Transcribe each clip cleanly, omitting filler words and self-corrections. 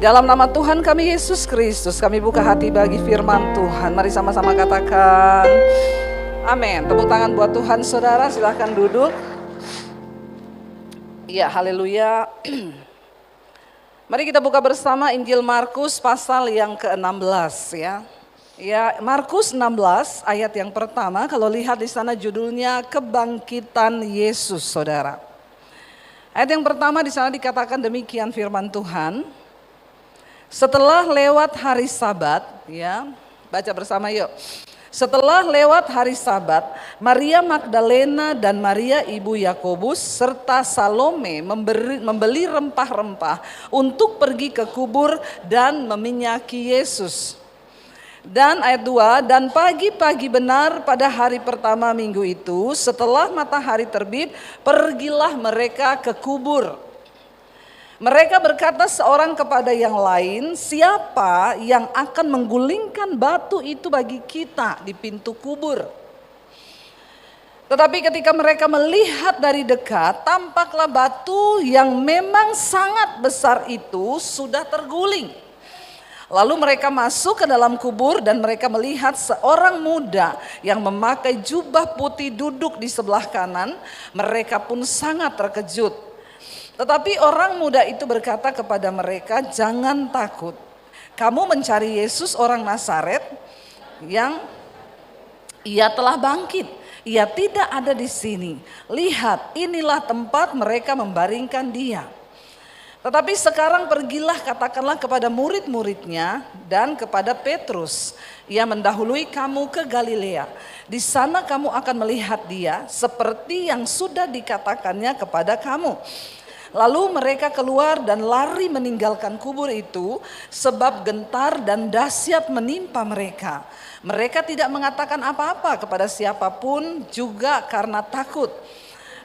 dalam nama Tuhan kami Yesus Kristus, kami buka hati bagi firman Tuhan. Mari sama-sama katakan amin. Tepuk tangan buat Tuhan saudara, silahkan duduk. Ya, haleluya. Mari kita buka bersama Injil Markus pasal yang ke-16 ya. Ya, Markus 16 ayat yang pertama, kalau lihat di sana judulnya Kebangkitan Yesus, saudara. Ayat yang pertama di sana dikatakan demikian firman Tuhan. Setelah lewat hari Sabat, ya, baca bersama yuk. Setelah lewat hari Sabat, Maria Magdalena dan Maria ibu Yakobus serta Salome membeli rempah-rempah untuk pergi ke kubur dan meminyaki Yesus. Dan ayat 2, dan pagi-pagi benar pada hari pertama minggu itu, setelah matahari terbit, pergilah mereka ke kubur. Mereka berkata seorang kepada yang lain, siapa yang akan menggulingkan batu itu bagi kita di pintu kubur? Tetapi ketika mereka melihat dari dekat, tampaklah batu yang memang sangat besar itu sudah terguling. Lalu mereka masuk ke dalam kubur dan mereka melihat seorang muda yang memakai jubah putih duduk di sebelah kanan. Mereka pun sangat terkejut. Tetapi orang muda itu berkata kepada mereka, jangan takut. Kamu mencari Yesus orang Nazaret yang ia telah bangkit. Ia tidak ada di sini. Lihat, inilah tempat mereka membaringkan dia. Tetapi sekarang pergilah katakanlah kepada murid-muridnya dan kepada Petrus. Ia mendahului kamu ke Galilea. Di sana kamu akan melihat dia seperti yang sudah dikatakannya kepada kamu. Lalu mereka keluar dan lari meninggalkan kubur itu sebab gentar dan dahsyat menimpa mereka. Mereka tidak mengatakan apa-apa kepada siapapun juga karena takut.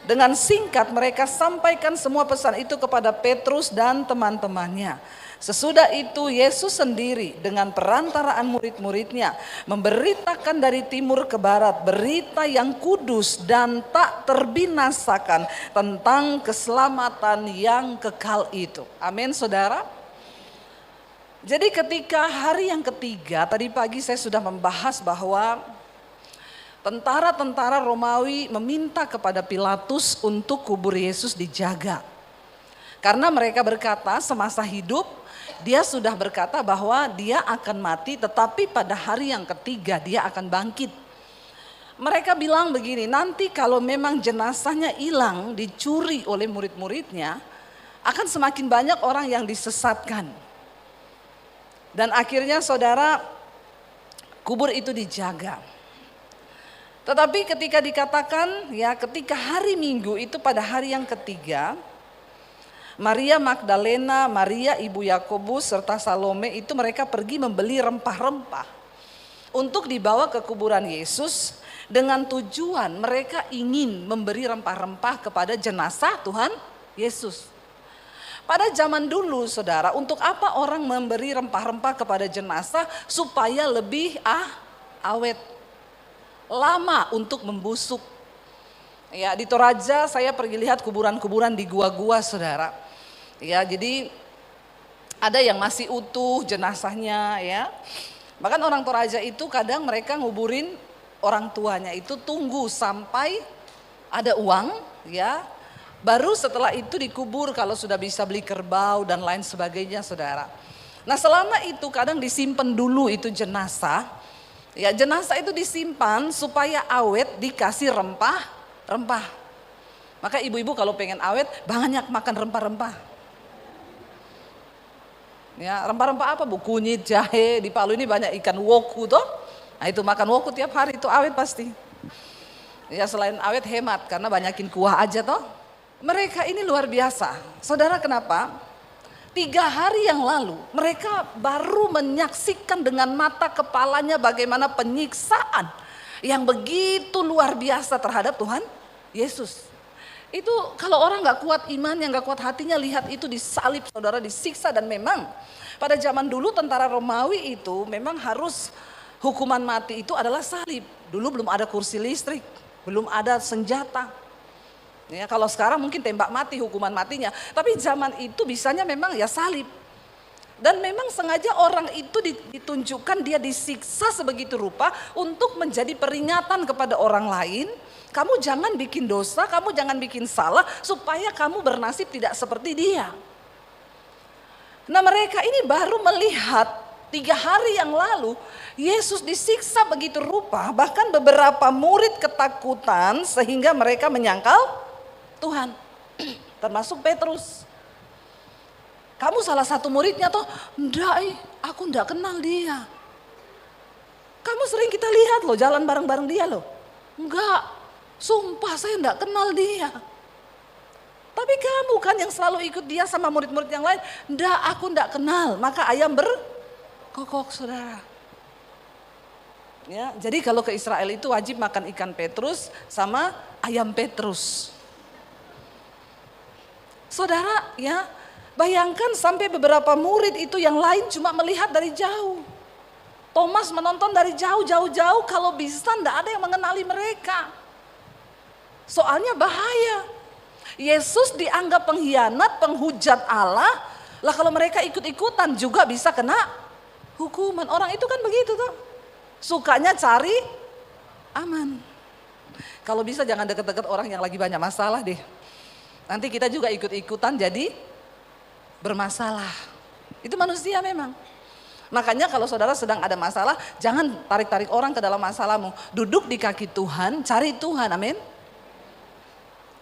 Dengan singkat mereka sampaikan semua pesan itu kepada Petrus dan teman-temannya. Sesudah itu Yesus sendiri dengan perantaraan murid-muridnya memberitakan dari timur ke barat berita yang kudus dan tak terbinasakan tentang keselamatan yang kekal itu. Amin saudara. Jadi ketika hari yang ketiga, tadi pagi saya sudah membahas bahwa tentara-tentara Romawi meminta kepada Pilatus untuk kubur Yesus dijaga. Karena mereka berkata semasa hidup dia sudah berkata bahwa dia akan mati tetapi pada hari yang ketiga dia akan bangkit. Mereka bilang begini, nanti kalau memang jenazahnya hilang dicuri oleh murid-muridnya akan semakin banyak orang yang disesatkan. Dan akhirnya saudara kubur itu dijaga. Tetapi ketika dikatakan ya ketika hari Minggu itu pada hari yang ketiga, Maria Magdalena, Maria ibu Yakobus serta Salome itu mereka pergi membeli rempah-rempah untuk dibawa ke kuburan Yesus dengan tujuan mereka ingin memberi rempah-rempah kepada jenazah Tuhan Yesus. Pada zaman dulu saudara, untuk apa orang memberi rempah-rempah kepada jenazah? Supaya lebih awet, lama untuk membusuk. Ya, di Toraja saya pergi lihat kuburan-kuburan di gua-gua saudara. Ya, jadi ada yang masih utuh jenazahnya ya. Bahkan orang Toraja itu kadang mereka nguburin orang tuanya itu tunggu sampai ada uang ya. Baru setelah itu dikubur kalau sudah bisa beli kerbau dan lain sebagainya saudara. Nah selama itu kadang disimpan dulu itu jenazah. Ya jenazah itu disimpan supaya awet dikasih rempah-rempah. Maka ibu-ibu kalau pengen awet banyak makan rempah-rempah. Ya, rempah-rempah apa bu? Kunyit, jahe, di Palu ini banyak ikan woku toh. Nah itu makan woku tiap hari itu awet pasti. Ya selain awet hemat karena banyakin kuah aja toh. Mereka ini luar biasa. Saudara kenapa? 3 hari yang lalu mereka baru menyaksikan dengan mata kepalanya bagaimana penyiksaan yang begitu luar biasa terhadap Tuhan Yesus. Itu kalau orang gak kuat imannya, gak kuat hatinya, lihat itu disalib saudara, disiksa. Dan memang pada zaman dulu tentara Romawi itu memang harus hukuman mati itu adalah salib. Dulu belum ada kursi listrik, belum ada senjata. Ya, kalau sekarang mungkin tembak mati hukuman matinya, tapi zaman itu bisanya memang ya salib. Dan memang sengaja orang itu ditunjukkan dia disiksa sebegitu rupa untuk menjadi peringatan kepada orang lain. Kamu jangan bikin dosa, kamu jangan bikin salah supaya kamu bernasib tidak seperti dia. Nah mereka ini baru melihat 3 hari yang lalu Yesus disiksa begitu rupa, bahkan beberapa murid ketakutan sehingga mereka menyangkal Tuhan. Termasuk Petrus. Kamu salah satu muridnya toh? Enggak, aku enggak kenal dia. Kamu sering kita lihat loh jalan bareng-bareng dia loh. Enggak, sumpah saya enggak kenal dia. Tapi kamu kan yang selalu ikut dia sama murid-murid yang lain. Enggak, aku enggak kenal. Maka ayam berkokok, saudara. Ya, jadi kalau ke Israel itu wajib makan ikan Petrus sama ayam Petrus. Saudara ya, bayangkan sampai beberapa murid itu yang lain cuma melihat dari jauh. Thomas menonton dari jauh-jauh kalau bisa enggak ada yang mengenali mereka. Soalnya bahaya. Yesus dianggap pengkhianat, penghujat Allah. Lah kalau mereka ikut-ikutan juga bisa kena hukuman. Orang itu kan begitu tuh. Sukanya cari aman. Kalau bisa jangan deket-deket orang yang lagi banyak masalah deh. Nanti kita juga ikut-ikutan jadi bermasalah. Itu manusia memang. Makanya kalau saudara sedang ada masalah, jangan tarik-tarik orang ke dalam masalahmu. Duduk di kaki Tuhan, cari Tuhan, amin.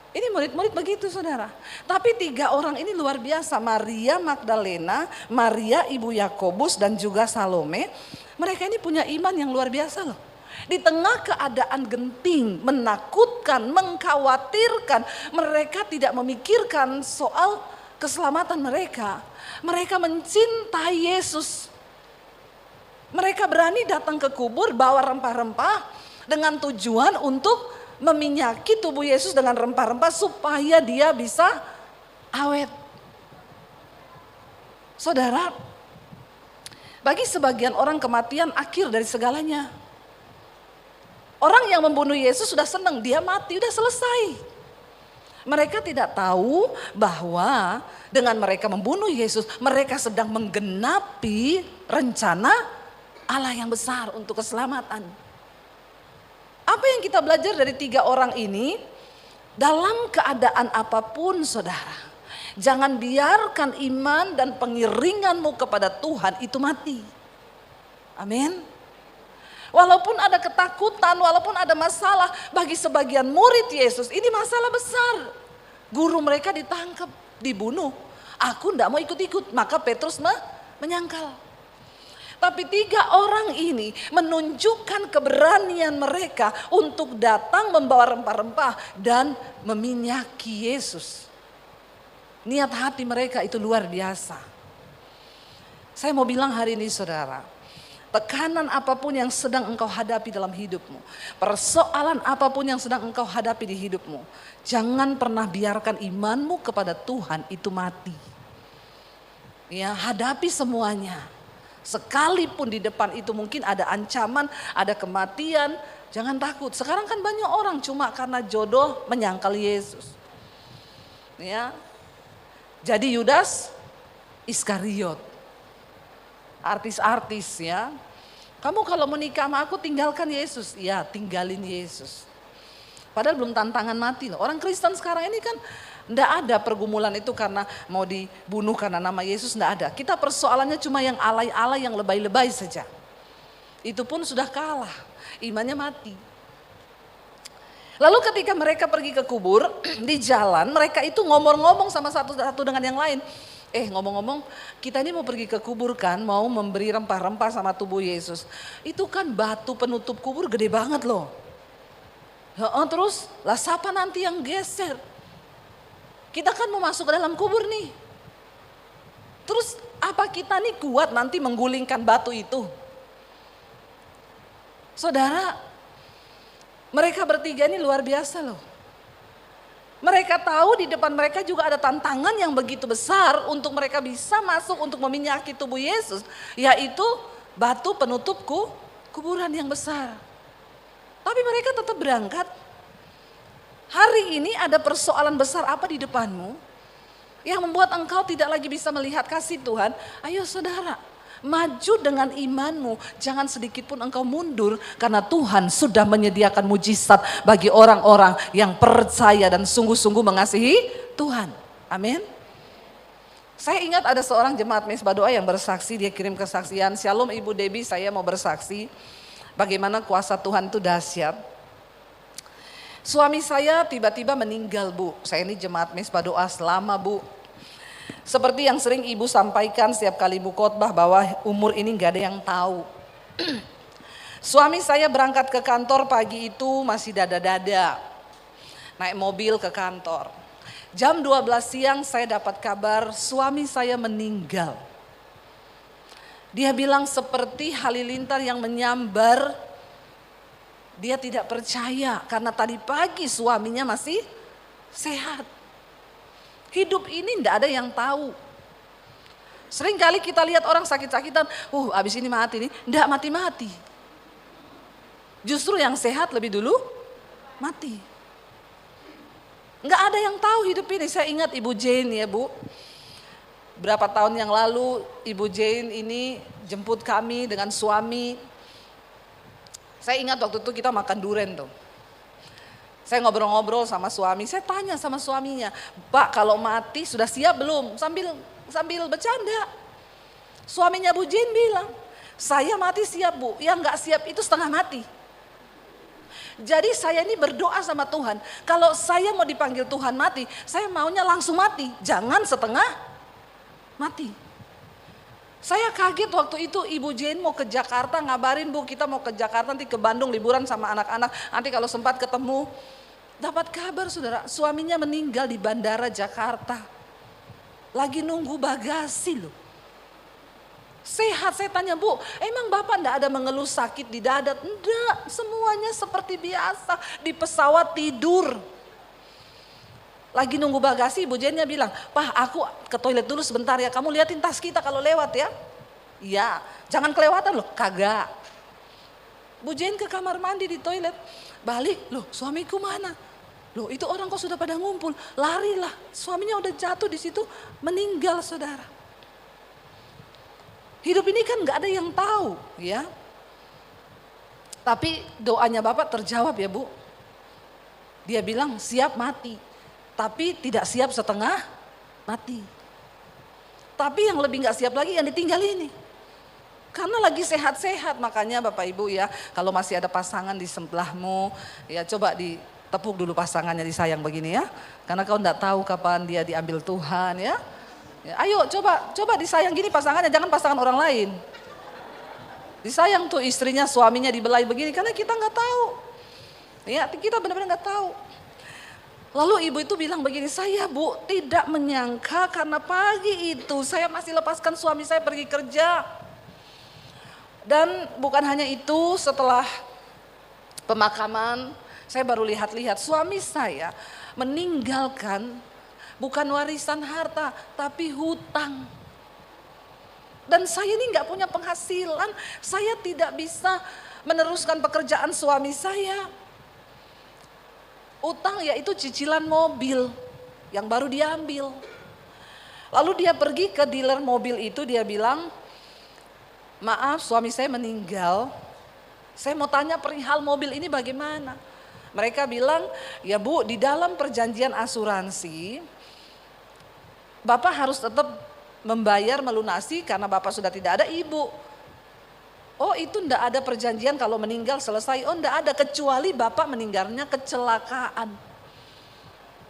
Ini murid-murid begitu saudara. Tapi 3 orang ini luar biasa. Maria Magdalena, Maria ibu Yakobus dan juga Salome. Mereka ini punya iman yang luar biasa loh. Di tengah keadaan genting, menakutkan, mengkhawatirkan. Mereka tidak memikirkan soal keselamatan mereka. Mereka mencintai Yesus. Mereka berani datang ke kubur bawa rempah-rempah dengan tujuan untuk meminyaki tubuh Yesus dengan rempah-rempah supaya dia bisa awet. Saudara, bagi sebagian orang kematian akhir dari segalanya. Orang yang membunuh Yesus sudah senang, dia mati, udah selesai. Mereka tidak tahu bahwa dengan mereka membunuh Yesus, mereka sedang menggenapi rencana Allah yang besar untuk keselamatan. Apa yang kita belajar dari 3 orang ini? Dalam keadaan apapun saudara, jangan biarkan iman dan pengiringanmu kepada Tuhan itu mati. Amin. Walaupun ada ketakutan, walaupun ada masalah, bagi sebagian murid Yesus ini masalah besar. Guru mereka ditangkap, dibunuh. Aku tidak mau ikut-ikut, maka Petrus menyangkal. Tapi 3 orang ini menunjukkan keberanian mereka untuk datang membawa rempah-rempah dan meminyaki Yesus. Niat hati mereka itu luar biasa. Saya mau bilang hari ini saudara, tekanan apapun yang sedang engkau hadapi dalam hidupmu, persoalan apapun yang sedang engkau hadapi di hidupmu, jangan pernah biarkan imanmu kepada Tuhan itu mati. Ya, hadapi semuanya. Sekalipun di depan itu mungkin ada ancaman, ada kematian, jangan takut. Sekarang kan banyak orang cuma karena jodoh menyangkal Yesus. Ya. Jadi Yudas Iskariot. Artis-artis ya. Kamu kalau menikah sama aku tinggalkan Yesus. Ya, tinggalin Yesus. Padahal belum tantangan mati loh. Orang Kristen sekarang ini kan enggak ada pergumulan itu karena mau dibunuh karena nama Yesus, enggak ada. Kita persoalannya cuma yang alay-alay, yang lebay-lebay saja. Itu pun sudah kalah, imannya mati. Lalu ketika mereka pergi ke kubur, di jalan mereka itu ngomong-ngomong sama satu dengan yang lain. Ngomong-ngomong, kita ini mau pergi ke kubur kan, mau memberi rempah-rempah sama tubuh Yesus. Itu kan batu penutup kubur gede banget loh. Terus, lah siapa nanti yang geser? Kita kan mau masuk ke dalam kubur nih. Terus apa kita nih kuat nanti menggulingkan batu itu? Saudara, mereka bertiga ini luar biasa loh. Mereka tahu di depan mereka juga ada tantangan yang begitu besar untuk mereka bisa masuk untuk meminyaki tubuh Yesus. Yaitu batu penutup kuburan yang besar. Tapi mereka tetap berangkat. Hari ini ada persoalan besar apa di depanmu? yang membuat engkau tidak lagi bisa melihat kasih Tuhan, ayo saudara, maju dengan imanmu. Jangan sedikit pun engkau mundur, karena Tuhan sudah menyediakan mujizat bagi orang-orang yang percaya dan sungguh-sungguh mengasihi Tuhan. Amin. Saya ingat ada seorang jemaat Mesbah Doa yang bersaksi, dia kirim kesaksian, "Shalom Ibu Debbie, saya mau bersaksi bagaimana kuasa Tuhan itu dahsyat. Suami saya tiba-tiba meninggal, Bu. Saya ini jemaat Mesbah Doa selama, Bu. Seperti yang sering Ibu sampaikan setiap kali Ibu khotbah bahwa umur ini gak ada yang tahu. Suami saya berangkat ke kantor pagi itu masih dada-dada. Naik mobil ke kantor. Jam 12 siang saya dapat kabar suami saya meninggal. Dia bilang seperti halilintar yang menyambar. Dia tidak percaya karena tadi pagi suaminya masih sehat. Hidup ini tidak ada yang tahu. Sering kali kita lihat orang sakit-sakitan, abis ini mati nih, tidak mati-mati. Justru yang sehat lebih dulu mati. Nggak ada yang tahu hidup ini. Saya ingat Ibu Jane ya, Bu. Berapa tahun yang lalu Ibu Jane ini jemput kami dengan suami. Saya ingat waktu itu kita makan durian tuh. Saya ngobrol-ngobrol sama suami, saya tanya sama suaminya, "Pak, kalau mati sudah siap belum?" Sambil bercanda. Suaminya Bu Jane bilang, "Saya mati siap, Bu. Yang nggak siap itu setengah mati." Jadi saya ini berdoa sama Tuhan, kalau saya mau dipanggil Tuhan mati, saya maunya langsung mati, jangan setengah mati. Saya kaget waktu itu Ibu Jane mau ke Jakarta, ngabarin, "Bu, kita mau ke Jakarta, nanti ke Bandung liburan sama anak-anak, nanti kalau sempat ketemu." Dapat kabar saudara, suaminya meninggal di bandara Jakarta. Lagi nunggu bagasi loh. Sehat, saya tanya, "Bu, emang Bapak enggak ada mengeluh sakit di dada?" Enggak, semuanya seperti biasa, di pesawat tidur. Lagi nunggu bagasi, Ibu Jane bilang, "Pak, aku ke toilet dulu sebentar ya, kamu liatin tas kita kalau lewat ya." "Iya, jangan kelewatan loh." "Kagak." Bu Jane ke kamar mandi di toilet, balik, "Loh, suamiku mana?" "Loh, itu orang kok sudah pada ngumpul." Larilah, suaminya udah jatuh di situ, meninggal saudara. Hidup ini kan gak ada yang tahu ya. Tapi doanya Bapak terjawab ya, Bu. Dia bilang siap mati, tapi tidak siap setengah mati. Tapi yang lebih gak siap lagi yang ditinggal ini. Karena lagi sehat-sehat, makanya Bapak Ibu ya, kalau masih ada pasangan di sebelahmu, ya coba ditepuk dulu pasangannya, disayang begini ya. Karena kau enggak tahu kapan dia diambil Tuhan ya. Ayo coba disayang gini pasangannya, jangan pasangan orang lain. Disayang tuh istrinya, suaminya dibelai begini, karena kita nggak tahu. Ya, kita benar-benar nggak tahu. Lalu ibu itu bilang begini, "Saya, Bu, tidak menyangka karena pagi itu saya masih lepaskan suami saya pergi kerja. Dan bukan hanya itu, setelah pemakaman saya baru lihat-lihat suami saya meninggalkan bukan warisan harta, tapi hutang. Dan saya ini nggak punya penghasilan, saya tidak bisa meneruskan pekerjaan suami saya. Utang yaitu cicilan mobil yang baru diambil." Lalu dia pergi ke dealer mobil itu, dia bilang, "Maaf, suami saya meninggal. Saya mau tanya perihal mobil ini bagaimana?" Mereka bilang, "Ya Bu, di dalam perjanjian asuransi, Bapak harus tetap membayar, melunasi karena Bapak sudah tidak ada, Ibu." "Oh, itu enggak ada perjanjian kalau meninggal selesai." "Oh, enggak ada, kecuali Bapak meninggalnya kecelakaan."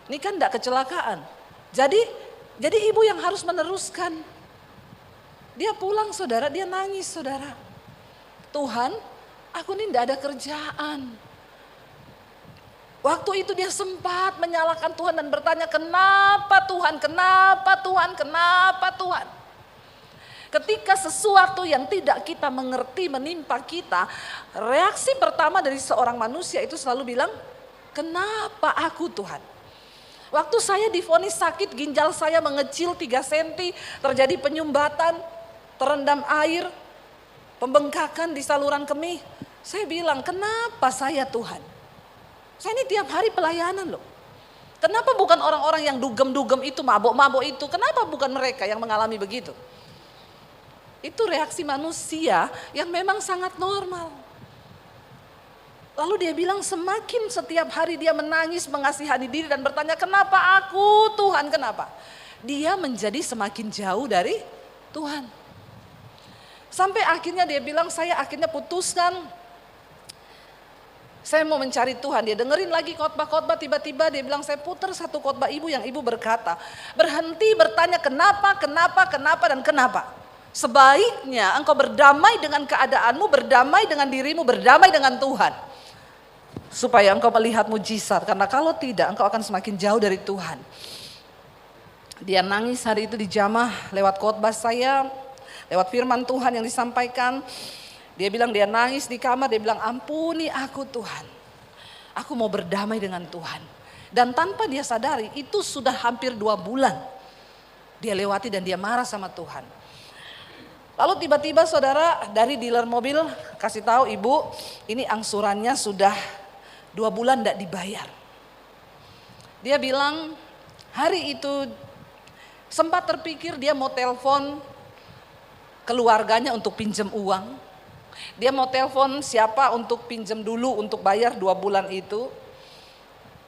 Ini kan enggak kecelakaan. Jadi ibu yang harus meneruskan. Dia pulang saudara, dia nangis saudara. "Tuhan, aku ini enggak ada kerjaan." Waktu itu dia sempat menyalahkan Tuhan dan bertanya, "Kenapa Tuhan, kenapa Tuhan, kenapa Tuhan?" Ketika sesuatu yang tidak kita mengerti menimpa kita, reaksi pertama dari seorang manusia itu selalu bilang, "Kenapa aku Tuhan?" Waktu saya divonis sakit, ginjal saya mengecil 3 cm, terjadi penyumbatan, terendam air, pembengkakan di saluran kemih. Saya bilang, "Kenapa saya Tuhan? Saya ini tiap hari pelayanan loh. Kenapa bukan orang-orang yang dugem-dugem itu, mabok-mabok itu? Kenapa bukan mereka yang mengalami begitu? Itu reaksi manusia yang memang sangat normal. Lalu dia bilang semakin setiap hari dia menangis, mengasihani diri dan bertanya, kenapa aku Tuhan, kenapa? Dia menjadi semakin jauh dari Tuhan. Sampai akhirnya dia bilang, saya akhirnya putuskan, saya mau mencari Tuhan. Dia dengerin lagi khotbah-khotbah, tiba-tiba dia bilang, saya putar satu khotbah ibu yang ibu berkata, berhenti bertanya kenapa, dan kenapa. Sebaiknya engkau berdamai dengan keadaanmu, berdamai dengan dirimu, berdamai dengan Tuhan. Supaya engkau melihat mujizat, karena kalau tidak engkau akan semakin jauh dari Tuhan. Dia nangis hari itu di jamaah lewat khotbah saya, lewat firman Tuhan yang disampaikan. Dia bilang dia nangis di kamar, dia bilang ampuni aku Tuhan. Aku mau berdamai dengan Tuhan. Dan tanpa dia sadari itu sudah hampir 2 bulan dia lewati dan dia marah sama Tuhan. Lalu tiba-tiba saudara dari dealer mobil kasih tahu ibu, ini angsurannya sudah 2 bulan tidak dibayar. Dia bilang hari itu sempat terpikir dia mau telepon keluarganya untuk pinjam uang. Dia mau telepon siapa untuk pinjam dulu untuk bayar 2 bulan itu.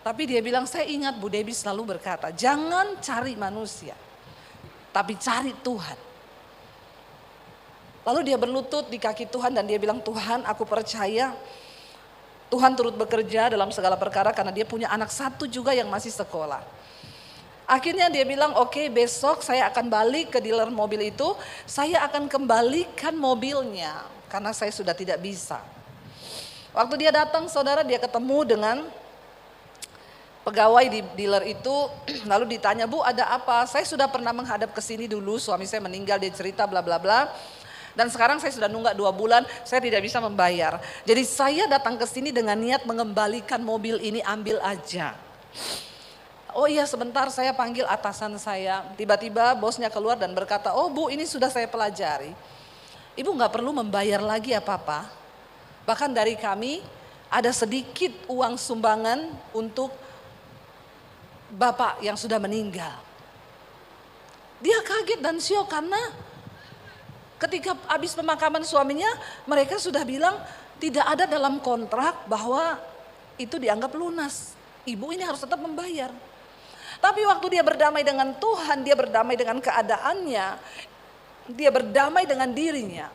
Tapi dia bilang, saya ingat Bu Debbie selalu berkata, jangan cari manusia, tapi cari Tuhan. Lalu dia berlutut di kaki Tuhan dan dia bilang, Tuhan aku percaya Tuhan turut bekerja dalam segala perkara karena dia punya anak 1 juga yang masih sekolah. Akhirnya dia bilang, oke, besok saya akan balik ke dealer mobil itu, saya akan kembalikan mobilnya karena saya sudah tidak bisa. Waktu dia datang saudara, dia ketemu dengan pegawai di dealer itu, lalu ditanya, Bu ada apa? Saya sudah pernah menghadap ke sini dulu, suami saya meninggal, dia cerita bla bla bla. Dan sekarang saya sudah nunggak 2 bulan, saya tidak bisa membayar. Jadi saya datang ke sini dengan niat mengembalikan mobil ini, ambil aja. Oh iya sebentar, saya panggil atasan saya. Tiba-tiba bosnya keluar dan berkata, oh Bu ini sudah saya pelajari. Ibu gak perlu membayar lagi apa-apa. Bahkan dari kami ada sedikit uang sumbangan untuk bapak yang sudah meninggal. Dia kaget dan syok karena ketika habis pemakaman suaminya, mereka sudah bilang tidak ada dalam kontrak bahwa itu dianggap lunas. Ibu ini harus tetap membayar. Tapi waktu dia berdamai dengan Tuhan, dia berdamai dengan keadaannya, dia berdamai dengan dirinya.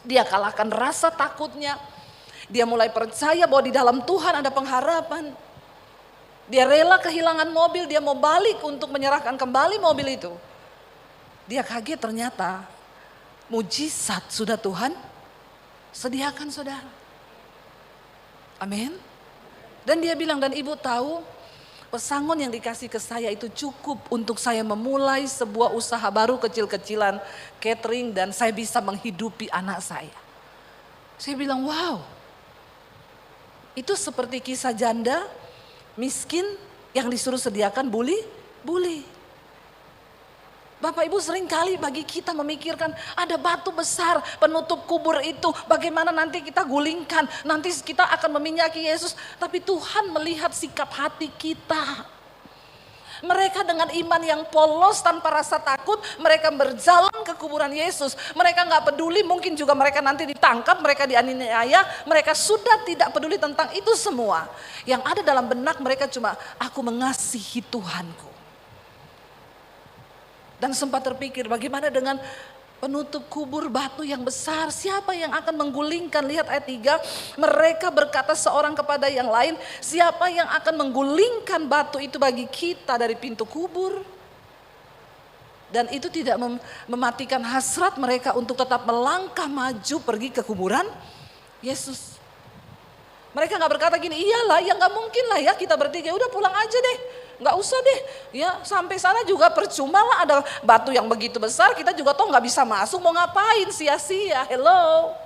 Dia kalahkan rasa takutnya. Dia mulai percaya bahwa di dalam Tuhan ada pengharapan. Dia rela kehilangan mobil, dia mau balik untuk menyerahkan kembali mobil itu. Dia kaget ternyata mujizat sudah Tuhan sediakan saudara. Amin. Dan dia bilang, dan ibu tahu pesangon yang dikasih ke saya itu cukup untuk saya memulai sebuah usaha baru kecil-kecilan catering dan saya bisa menghidupi anak saya. Saya bilang wow, itu seperti kisah janda miskin yang disuruh sediakan buli. Bapak Ibu sering kali bagi kita memikirkan ada batu besar penutup kubur itu. Bagaimana nanti kita gulingkan, nanti kita akan meminyaki Yesus. Tapi Tuhan melihat sikap hati kita. Mereka dengan iman yang polos tanpa rasa takut, mereka berjalan ke kuburan Yesus. Mereka gak peduli, mungkin juga mereka nanti ditangkap, mereka dianiaya. Mereka sudah tidak peduli tentang itu semua. Yang ada dalam benak mereka cuma, aku mengasihi Tuhanku. Dan sempat terpikir bagaimana dengan penutup kubur batu yang besar, siapa yang akan menggulingkan? Lihat ayat 3, mereka berkata seorang kepada yang lain, siapa yang akan menggulingkan batu itu bagi kita dari pintu kubur? Dan itu tidak mematikan hasrat mereka untuk tetap melangkah maju pergi ke kuburan Yesus. Mereka gak berkata gini, iyalah ya gak mungkin lah ya kita bertiga, udah pulang aja deh. Gak usah deh, ya sampai sana juga percuma lah, ada batu yang begitu besar, kita juga toh gak bisa masuk, mau ngapain sia-sia, hello.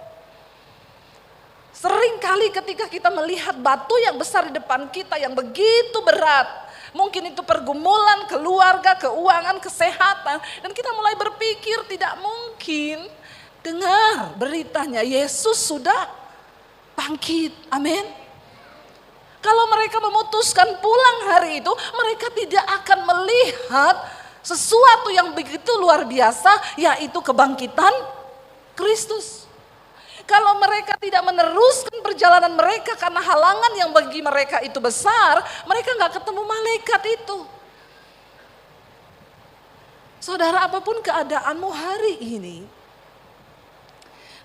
Sering kali ketika kita melihat batu yang besar di depan kita yang begitu berat, mungkin itu pergumulan, keluarga, keuangan, kesehatan, dan kita mulai berpikir tidak mungkin. Dengar beritanya, Yesus sudah bangkit, amin. Kalau mereka memutuskan pulang hari itu, mereka tidak akan melihat sesuatu yang begitu luar biasa, yaitu kebangkitan Kristus. Kalau mereka tidak meneruskan perjalanan mereka karena halangan yang bagi mereka itu besar, mereka nggak ketemu malaikat itu. Saudara, apapun keadaanmu hari ini,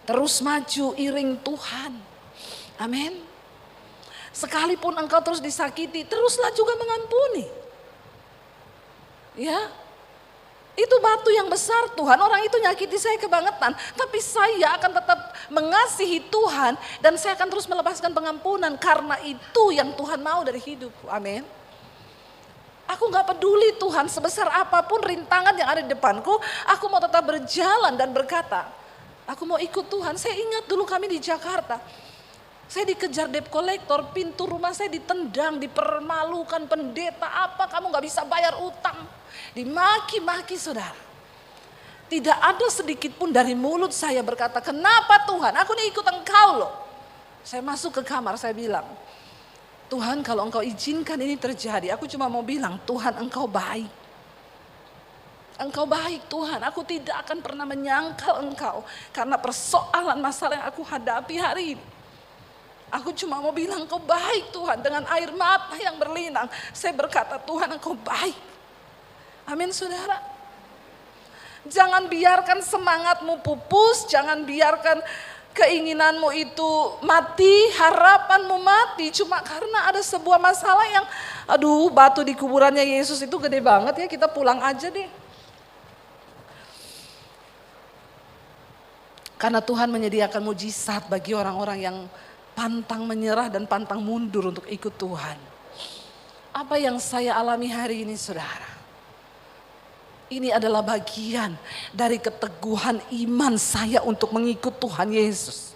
terus maju iring Tuhan. Amin. Sekalipun engkau terus disakiti, teruslah juga mengampuni. Ya, itu batu yang besar Tuhan, orang itu nyakiti saya kebangetan, tapi saya akan tetap mengasihi Tuhan dan saya akan terus melepaskan pengampunan karena itu yang Tuhan mau dari hidupku. Amin. Aku gak peduli Tuhan sebesar apapun rintangan yang ada di depanku, aku mau tetap berjalan dan berkata, aku mau ikut Tuhan. Saya ingat dulu kami di Jakarta, saya dikejar debt collector, pintu rumah saya ditendang, dipermalukan, pendeta apa kamu gak bisa bayar utang. Dimaki-maki saudara. Tidak ada sedikit pun dari mulut saya berkata, kenapa Tuhan, aku ini ikut engkau loh. Saya masuk ke kamar, saya bilang, Tuhan kalau engkau izinkan ini terjadi, aku cuma mau bilang, Tuhan engkau baik. Engkau baik Tuhan, aku tidak akan pernah menyangkal engkau. Karena persoalan masalah yang aku hadapi hari ini. Aku cuma mau bilang engkau baik Tuhan, dengan air mata yang berlinang. Saya berkata Tuhan engkau baik. Amin saudara. Jangan biarkan semangatmu pupus, jangan biarkan keinginanmu itu mati, harapanmu mati cuma karena ada sebuah masalah yang aduh batu di kuburannya Yesus itu gede banget ya, kita pulang aja deh. Karena Tuhan menyediakan mujizat bagi orang-orang yang pantang menyerah dan pantang mundur untuk ikut Tuhan. Apa yang saya alami hari ini saudara? Ini adalah bagian dari keteguhan iman saya untuk mengikut Tuhan Yesus.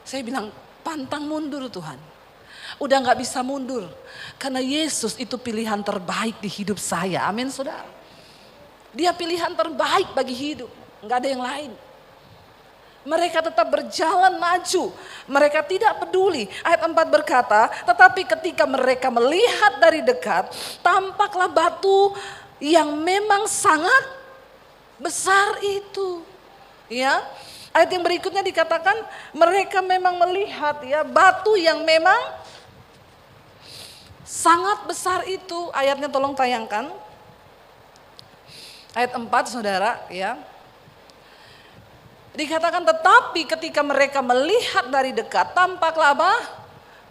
Saya bilang pantang mundur Tuhan. Udah gak bisa mundur. Karena Yesus itu pilihan terbaik di hidup saya. Amin saudara. Dia pilihan terbaik bagi hidup. Gak ada yang lain. Mereka tetap berjalan maju. Mereka tidak peduli. Ayat 4 berkata, tetapi ketika mereka melihat dari dekat, tampaklah batu yang memang sangat besar itu. Ya. Ayat yang berikutnya dikatakan mereka memang melihat ya batu yang memang sangat besar itu. Ayatnya tolong tayangkan. Ayat 4 saudara ya. Dikatakan tetapi ketika mereka melihat dari dekat tampaklah apa?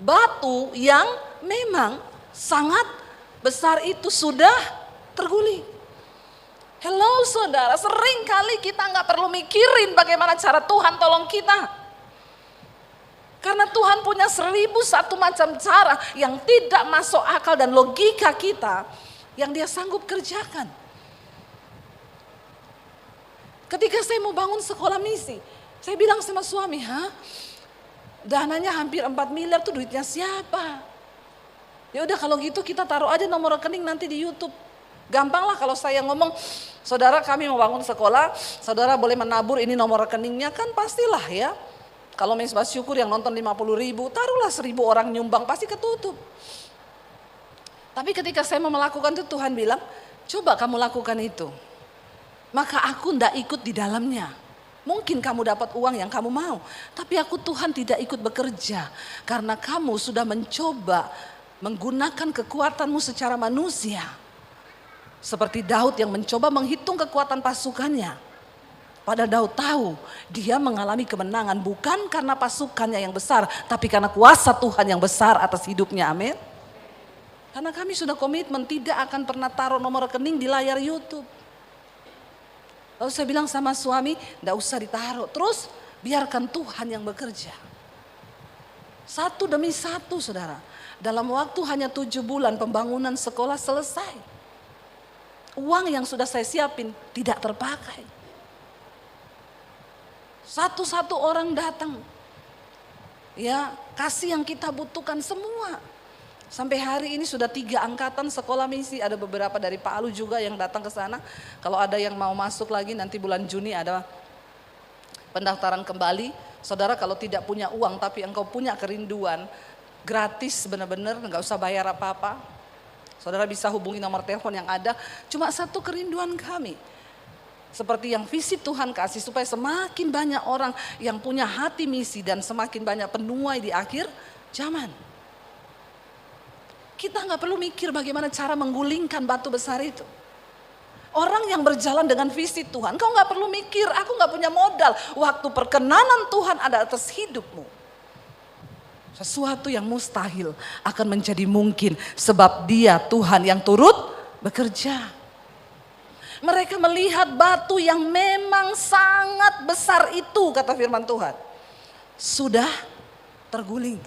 Batu yang memang sangat besar itu sudah terguling. Hello saudara, sering kali kita gak perlu mikirin bagaimana cara Tuhan tolong kita. Karena Tuhan punya 1001 macam cara yang tidak masuk akal dan logika kita yang dia sanggup kerjakan. Ketika saya mau bangun sekolah misi, saya bilang sama suami, dananya hampir 4 miliar tuh duitnya siapa? Ya udah kalau gitu kita taruh aja nomor rekening nanti di YouTube. Gampang lah kalau saya ngomong, saudara kami mau bangun sekolah, saudara boleh menabur ini nomor rekeningnya, kan pastilah ya. Kalau Mesbah Syukur yang nonton 50.000, taruhlah 1.000 orang nyumbang, pasti ketutup. Tapi ketika saya mau melakukan itu Tuhan bilang, coba kamu lakukan itu. Maka aku ndak ikut di dalamnya. Mungkin kamu dapat uang yang kamu mau, tapi aku Tuhan tidak ikut bekerja. Karena kamu sudah mencoba menggunakan kekuatanmu secara manusia. Seperti Daud yang mencoba menghitung kekuatan pasukannya. Pada Daud tahu dia mengalami kemenangan bukan karena pasukannya yang besar, tapi karena kuasa Tuhan yang besar atas hidupnya. Amin. Karena kami sudah komitmen tidak akan pernah taruh nomor rekening di layar YouTube. Lalu saya bilang sama suami, enggak usah ditaruh. Terus biarkan Tuhan yang bekerja. Satu demi satu saudara. Dalam waktu hanya 7 bulan pembangunan sekolah selesai. Uang yang sudah saya siapin tidak terpakai. Satu-satu orang datang. Ya, kasih yang kita butuhkan semua. Sampai hari ini sudah 3 angkatan sekolah misi. Ada beberapa dari Palu juga yang datang ke sana. Kalau ada yang mau masuk lagi nanti bulan Juni ada pendaftaran kembali. Saudara kalau tidak punya uang tapi engkau punya kerinduan. gratis benar-benar, nggak usah bayar apa-apa. Saudara bisa hubungi nomor telepon yang ada. Cuma satu kerinduan kami, seperti yang visi Tuhan kasih, supaya semakin banyak orang yang punya hati misi dan semakin banyak penuai di akhir zaman. Kita nggak perlu mikir bagaimana cara menggulingkan batu besar itu. Orang yang berjalan dengan visi Tuhan, kau nggak perlu mikir, aku nggak punya modal. Waktu perkenanan Tuhan ada atas hidupmu, sesuatu yang mustahil akan menjadi mungkin, sebab Dia Tuhan yang turut bekerja. Mereka melihat batu yang memang sangat besar itu, kata firman Tuhan, sudah terguling.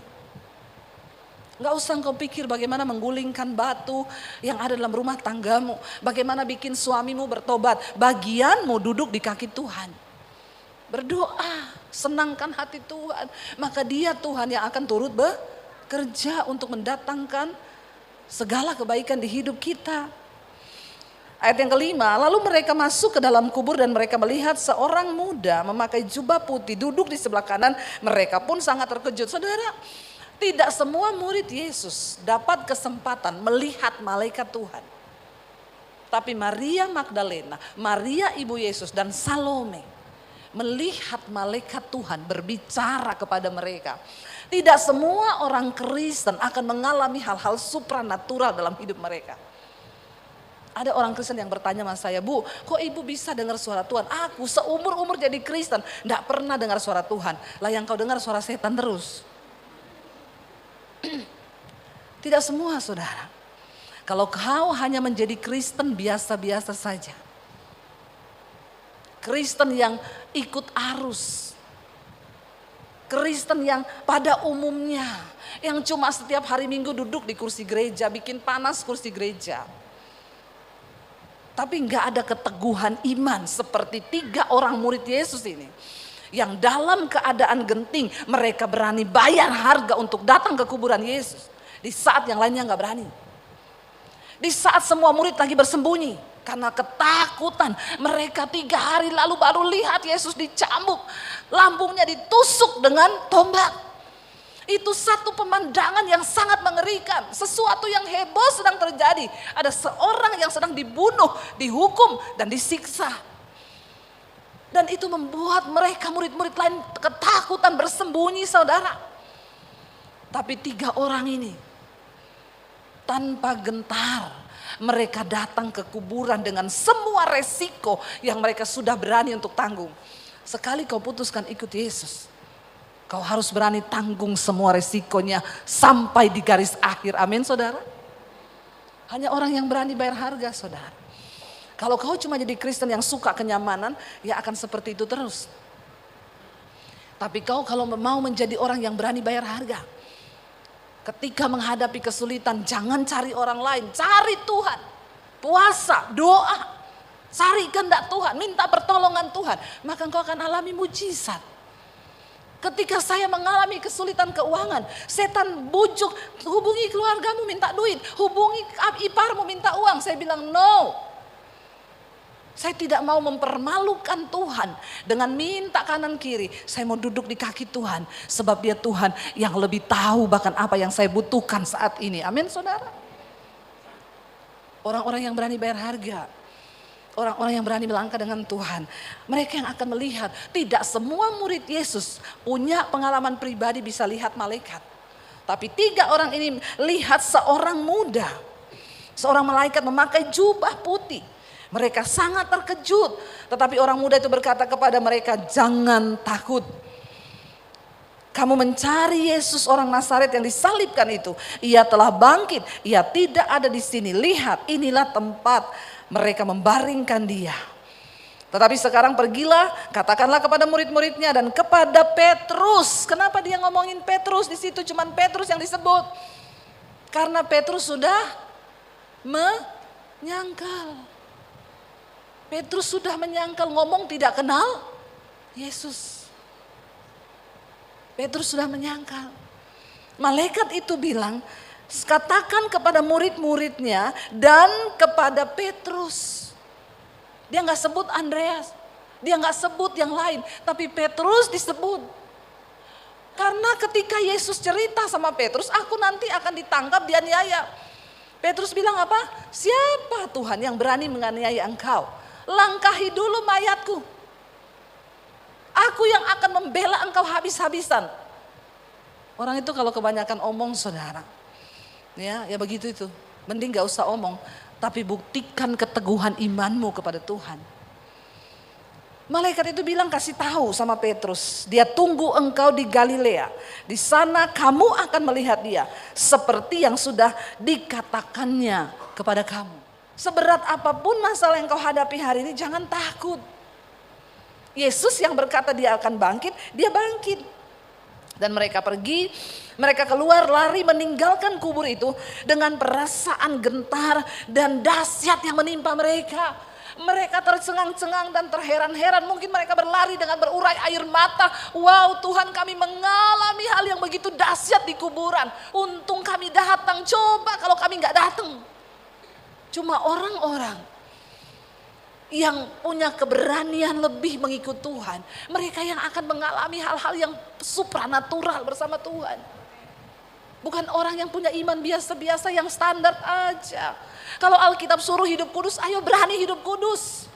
Gak usah kau pikir bagaimana menggulingkan batu yang ada dalam rumah tanggamu. Bagaimana bikin suamimu bertobat. Bagianmu duduk di kaki Tuhan. Berdoa, senangkan hati Tuhan. Maka Dia Tuhan yang akan turut bekerja untuk mendatangkan segala kebaikan di hidup kita. Ayat yang kelima, lalu mereka masuk ke dalam kubur dan mereka melihat seorang muda memakai jubah putih duduk di sebelah kanan. Mereka pun sangat terkejut. Saudara, tidak semua murid Yesus dapat kesempatan melihat malaikat Tuhan. Tapi Maria Magdalena, Maria ibu Yesus dan Salome melihat malaikat Tuhan berbicara kepada mereka. Tidak semua orang Kristen akan mengalami hal-hal supranatural dalam hidup mereka. Ada orang Kristen yang bertanya sama saya, Bu, kok ibu bisa dengar suara Tuhan? Aku seumur-umur jadi Kristen, tidak pernah dengar suara Tuhan. Lah yang kau dengar suara setan terus. Tidak semua, saudara. Kalau kau hanya menjadi Kristen biasa-biasa saja, Kristen yang ikut arus, Kristen yang pada umumnya, yang cuma setiap hari Minggu duduk di kursi gereja, bikin panas kursi gereja, tapi nggak ada keteguhan iman seperti 3 orang murid Yesus ini. Yang dalam keadaan genting mereka berani bayar harga untuk datang ke kuburan Yesus. Di saat yang lainnya gak berani. Di saat semua murid lagi bersembunyi. Karena ketakutan, mereka 3 hari lalu baru lihat Yesus dicambuk. Lambungnya ditusuk dengan tombak. Itu satu pemandangan yang sangat mengerikan. Sesuatu yang heboh sedang terjadi. Ada seorang yang sedang dibunuh, dihukum dan disiksa. Dan itu membuat mereka murid-murid lain ketakutan bersembunyi, saudara. Tapi 3 orang ini tanpa gentar mereka datang ke kuburan dengan semua resiko yang mereka sudah berani untuk tanggung. Sekali kau putuskan ikut Yesus, kau harus berani tanggung semua resikonya sampai di garis akhir. Amin, saudara. Hanya orang yang berani bayar harga, saudara. Kalau kau cuma jadi Kristen yang suka kenyamanan, ya akan seperti itu terus. Tapi kau kalau mau menjadi orang yang berani bayar harga, ketika menghadapi kesulitan, jangan cari orang lain, cari Tuhan. Puasa, doa, cari kehendak Tuhan, minta pertolongan Tuhan, maka engkau akan alami mujizat. Ketika saya mengalami kesulitan keuangan, setan bujuk, hubungi keluargamu minta duit, hubungi iparmu minta uang. Saya bilang no. Saya tidak mau mempermalukan Tuhan dengan minta kanan kiri. Saya mau duduk di kaki Tuhan. Sebab Dia Tuhan yang lebih tahu bahkan apa yang saya butuhkan saat ini. Amin, saudara. Orang-orang yang berani bayar harga. Orang-orang yang berani melangkah dengan Tuhan. Mereka yang akan melihat. Tidak semua murid Yesus punya pengalaman pribadi bisa lihat malaikat. Tapi 3 orang ini lihat seorang muda. Seorang malaikat memakai jubah putih. Mereka sangat terkejut. Tetapi orang muda itu berkata kepada mereka, jangan takut. Kamu mencari Yesus orang Nazaret yang disalibkan itu. Ia telah bangkit. Ia tidak ada di sini. Lihat, inilah tempat mereka membaringkan Dia. Tetapi sekarang pergilah, katakanlah kepada murid-muridnya dan kepada Petrus. Kenapa dia ngomongin Petrus di situ? Cuman Petrus yang disebut. Karena Petrus sudah menyangkal. Petrus sudah menyangkal, ngomong tidak kenal Yesus. Petrus sudah menyangkal. Malaikat itu bilang, katakan kepada murid-muridnya dan kepada Petrus. Dia nggak sebut Andreas, dia nggak sebut yang lain, tapi Petrus disebut. Karena ketika Yesus cerita sama Petrus, aku nanti akan ditangkap, dianiaya. Petrus bilang apa? Siapa Tuhan yang berani menganiaya engkau? Langkahi dulu mayatku. Aku yang akan membela engkau habis-habisan. Orang itu kalau kebanyakan omong saudara, ya begitu itu. Mending gak usah omong, tapi buktikan keteguhan imanmu kepada Tuhan. Malaikat itu bilang, kasih tahu sama Petrus, dia tunggu engkau di Galilea. Di sana kamu akan melihat dia seperti yang sudah dikatakannya kepada kamu. Seberat apapun masalah yang kau hadapi hari ini, jangan takut. Yesus yang berkata dia akan bangkit, dia bangkit. Dan mereka pergi, mereka keluar lari meninggalkan kubur itu dengan perasaan gentar dan dahsyat yang menimpa mereka. Mereka tercengang-cengang dan terheran-heran. Mungkin mereka berlari dengan berurai air mata. Wow, Tuhan, kami mengalami hal yang begitu dahsyat di kuburan. Untung kami datang. Coba kalau kami nggak datang. Cuma orang-orang yang punya keberanian lebih mengikut Tuhan, mereka yang akan mengalami hal-hal yang supranatural bersama Tuhan. Bukan orang yang punya iman biasa-biasa yang standar aja. Kalau Alkitab suruh hidup kudus, ayo berani hidup kudus.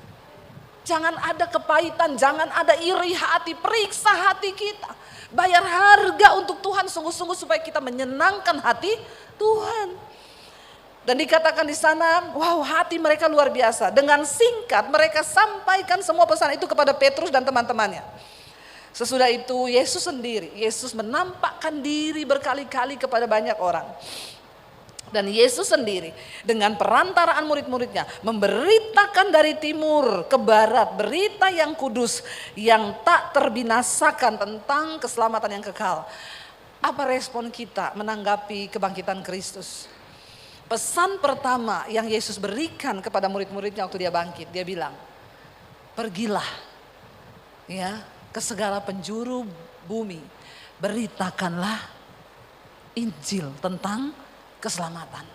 Jangan ada kepahitan, jangan ada iri hati, periksa hati kita. Bayar harga untuk Tuhan sungguh-sungguh supaya kita menyenangkan hati Tuhan. Dan dikatakan di sana, wow, hati mereka luar biasa. Dengan singkat mereka sampaikan semua pesan itu kepada Petrus dan teman-temannya. Sesudah itu Yesus menampakkan diri berkali-kali kepada banyak orang. Dan Yesus sendiri dengan perantaraan murid-muridnya memberitakan dari timur ke barat berita yang kudus, yang tak terbinasakan tentang keselamatan yang kekal. Apa respon kita menanggapi kebangkitan Kristus? Pesan pertama yang Yesus berikan kepada murid-muridnya waktu dia bangkit, dia bilang, pergilah ya ke segala penjuru bumi, beritakanlah Injil tentang keselamatan.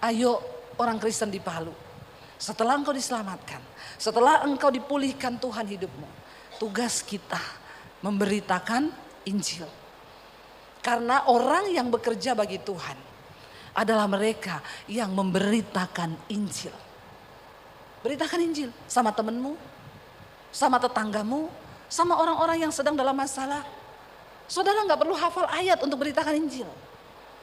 Ayo orang Kristen di Palu, setelah engkau diselamatkan, setelah engkau dipulihkan Tuhan hidupmu, tugas kita memberitakan Injil. Karena orang yang bekerja bagi Tuhan adalah mereka yang memberitakan Injil. Beritakan Injil sama temanmu, sama tetanggamu, sama orang-orang yang sedang dalam masalah. Saudara gak perlu hafal ayat untuk beritakan Injil.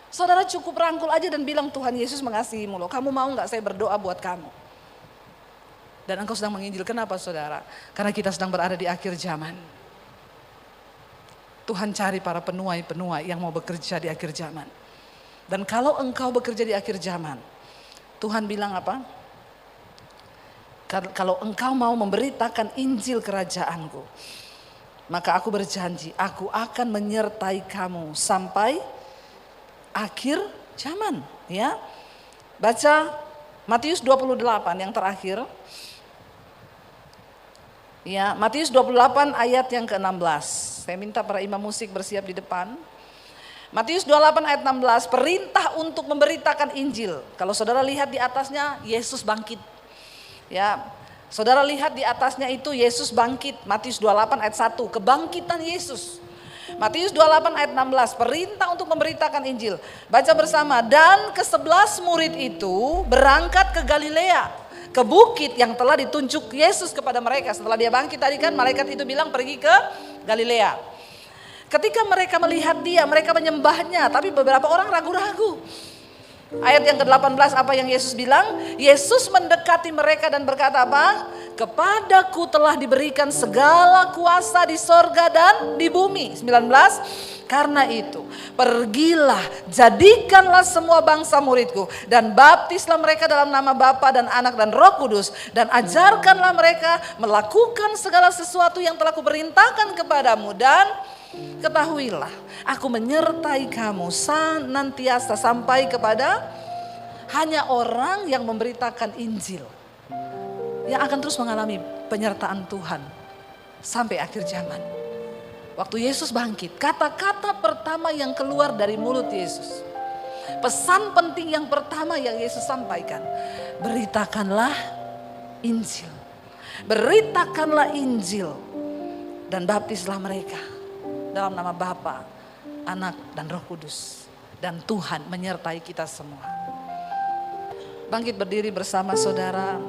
Saudara cukup rangkul aja dan bilang, Tuhan Yesus mengasihimu loh. Kamu mau gak saya berdoa buat kamu? Dan engkau sedang menginjil. Kenapa saudara? Karena kita sedang berada di akhir zaman. Tuhan cari para penuai-penuai yang mau bekerja di akhir zaman. Dan kalau engkau bekerja di akhir zaman, Tuhan bilang apa? Kalau engkau mau memberitakan Injil kerajaanku, maka aku berjanji, aku akan menyertai kamu sampai akhir zaman, ya. Baca Matius 28 yang terakhir. Ya, Matius 28 ayat yang ke-16. Saya minta para imam musik bersiap di depan. Matius 28 ayat 16, perintah untuk memberitakan Injil. Kalau saudara lihat di atasnya, Yesus bangkit. Ya, saudara lihat di atasnya itu Yesus bangkit. Matius 28 ayat 1, kebangkitan Yesus. Matius 28 ayat 16, perintah untuk memberitakan Injil. Baca bersama, dan ke-11 murid itu berangkat ke Galilea, ke bukit yang telah ditunjuk Yesus kepada mereka. Setelah dia bangkit tadi kan malaikat itu bilang pergi ke Galilea. Ketika mereka melihat dia, mereka menyembahnya, tapi beberapa orang ragu-ragu. Ayat yang ke-18 apa yang Yesus bilang? Yesus mendekati mereka dan berkata apa? Kepadaku telah diberikan segala kuasa di sorga dan di bumi. 19, karena itu pergilah, jadikanlah semua bangsa muridku dan baptislah mereka dalam nama Bapa dan Anak dan Roh Kudus, dan ajarkanlah mereka melakukan segala sesuatu yang telah kuperintahkan kepadamu, dan ketahuilah aku menyertai kamu senantiasa sampai kepada. Hanya orang yang memberitakan Injil yang akan terus mengalami penyertaan Tuhan sampai akhir zaman. Waktu Yesus bangkit, kata-kata pertama yang keluar dari mulut Yesus, pesan penting yang pertama yang Yesus sampaikan, beritakanlah Injil. Beritakanlah Injil dan baptislah mereka. Dalam nama Bapa, Anak, dan Roh Kudus. Dan Tuhan menyertai kita semua. Bangkit berdiri bersama saudara.